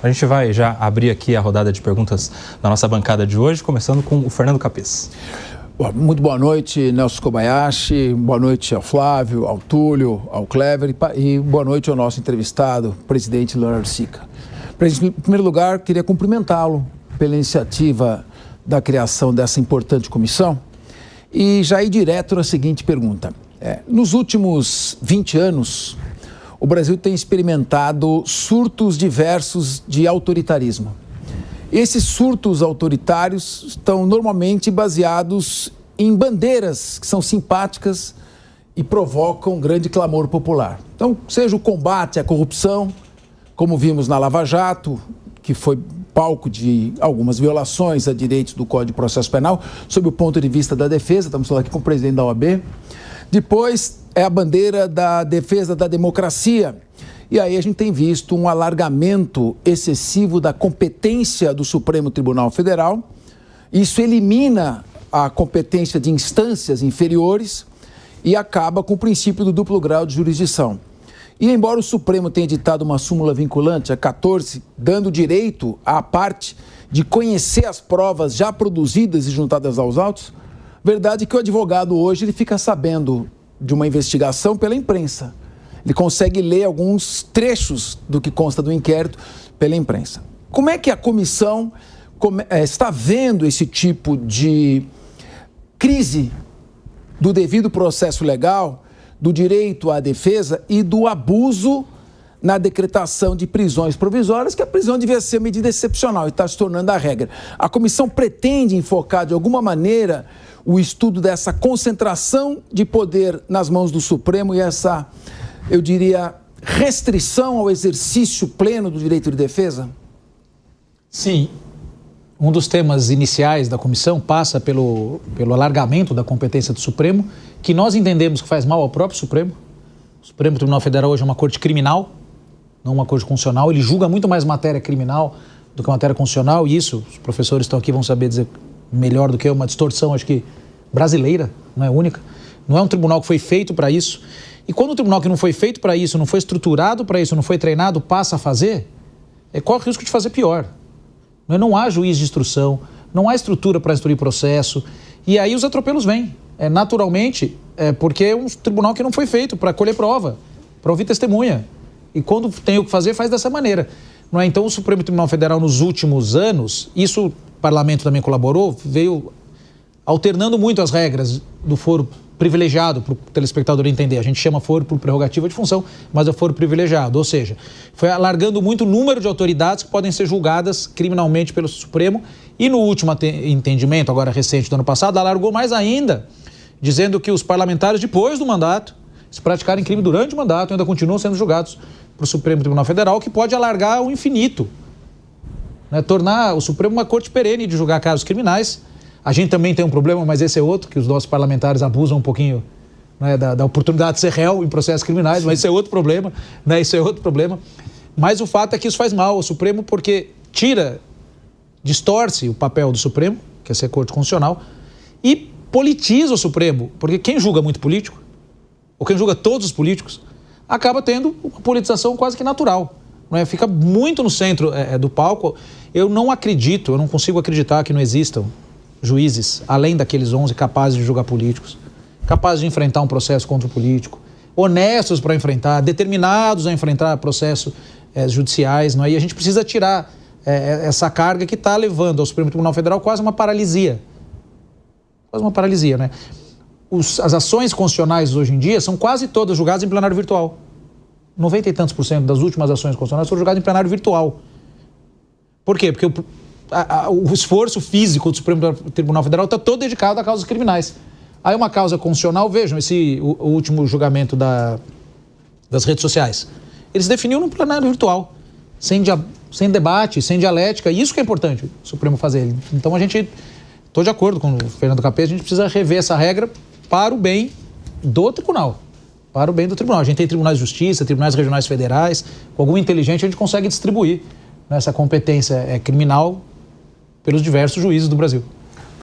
A gente vai já abrir aqui a rodada de perguntas da nossa bancada de hoje, começando com o Fernando Capês. Muito boa noite, Nelson Kobayashi, boa noite ao Flávio, ao Túlio, ao Clever e boa noite ao nosso entrevistado, presidente Leonardo Sica. Em primeiro lugar, queria cumprimentá-lo pela iniciativa da criação dessa importante comissão e já ir direto na seguinte pergunta. Nos últimos 20 anos, o Brasil tem experimentado surtos diversos de autoritarismo. Esses surtos autoritários estão normalmente baseados em bandeiras que são simpáticas e provocam grande clamor popular. Então, seja o combate à corrupção, como vimos na Lava Jato, que foi palco de algumas violações a direitos do Código de Processo Penal, sob o ponto de vista da defesa, estamos falando aqui com o presidente da OAB. Depois é a bandeira da defesa da democracia. E aí a gente tem visto um alargamento excessivo da competência do Supremo Tribunal Federal. Isso elimina a competência de instâncias inferiores e acaba com o princípio do duplo grau de jurisdição. E embora o Supremo tenha editado uma súmula vinculante, a 14, dando direito à parte de conhecer as provas já produzidas e juntadas aos autos, verdade é que o advogado hoje ele fica sabendo de uma investigação pela imprensa. Ele consegue ler alguns trechos do que consta do inquérito pela imprensa. Como é que a comissão está vendo esse tipo de crise do devido processo legal, do direito à defesa e do abuso na decretação de prisões provisórias, que a prisão devia ser medida excepcional e está se tornando a regra? A comissão pretende enfocar de alguma maneira o estudo dessa concentração de poder nas mãos do Supremo e essa, eu diria, restrição ao exercício pleno do direito de defesa? Sim. Um dos temas iniciais da comissão passa pelo alargamento da competência do Supremo, que nós entendemos que faz mal ao próprio Supremo. O Supremo Tribunal Federal hoje é uma corte criminal, não uma corte constitucional. Ele julga muito mais matéria criminal do que matéria constitucional, e isso, os professores estão aqui, vão saber dizer melhor do que eu, uma distorção, acho que brasileira, não é única. Não é um tribunal que foi feito para isso. E quando um tribunal que não foi feito para isso, não foi estruturado para isso, não foi treinado, passa a fazer, corre o risco de fazer pior. Não há juiz de instrução, não há estrutura para instruir processo, e aí os atropelos vêm. Naturalmente, porque é um tribunal que não foi feito para colher prova, para ouvir testemunha. E quando tem o que fazer, faz dessa maneira. Não é? Então, o Supremo Tribunal Federal, nos últimos anos, isso o parlamento também colaborou, veio alternando muito as regras do foro privilegiado, para o telespectador entender. A gente chama foro por prerrogativa de função, mas é foro privilegiado. Ou seja, foi alargando muito o número de autoridades que podem ser julgadas criminalmente pelo Supremo. E no último entendimento, agora recente do ano passado, alargou mais ainda, dizendo que os parlamentares, depois do mandato, se praticarem crime durante o mandato, ainda continuam sendo julgados para o Supremo Tribunal Federal, que pode alargar ao infinito, né? Tornar o Supremo uma corte perene de julgar casos criminais. A gente também tem um problema, mas esse é outro, que os nossos parlamentares abusam um pouquinho, né, da oportunidade de ser réu em processos criminais, mas isso é outro problema, né? Isso é outro problema. Mas o fato é que isso faz mal ao Supremo, porque distorce o papel do Supremo, que é ser corte constitucional, e politiza o Supremo, porque quem julga muito político, ou quem julga todos os políticos, acaba tendo uma politização quase que natural, né? Fica muito no centro do palco. Eu não consigo acreditar que não existam juízes, além daqueles 11, capazes de julgar políticos, capazes de enfrentar um processo contra o político, honestos para enfrentar, determinados a enfrentar processos judiciais, não é? E a gente precisa tirar essa carga que está levando ao Supremo Tribunal Federal quase uma paralisia. Quase uma paralisia, né? As ações constitucionais hoje em dia são quase todas julgadas em plenário virtual. 90 e tantos % das últimas ações constitucionais foram julgadas em plenário virtual. Por quê? Porque o esforço físico do Supremo Tribunal Federal está todo dedicado a causas criminais. Aí uma causa constitucional, vejam, o último julgamento das redes sociais. Eles definiram no plenário virtual, sem debate, sem dialética, e isso que é importante o Supremo fazer. Então estou de acordo com o Fernando Capês, a gente precisa rever essa regra para o bem do tribunal. Para o bem do tribunal. A gente tem tribunais de justiça, tribunais regionais federais, com algum inteligente a gente consegue distribuir essa competência criminal pelos diversos juízes do Brasil.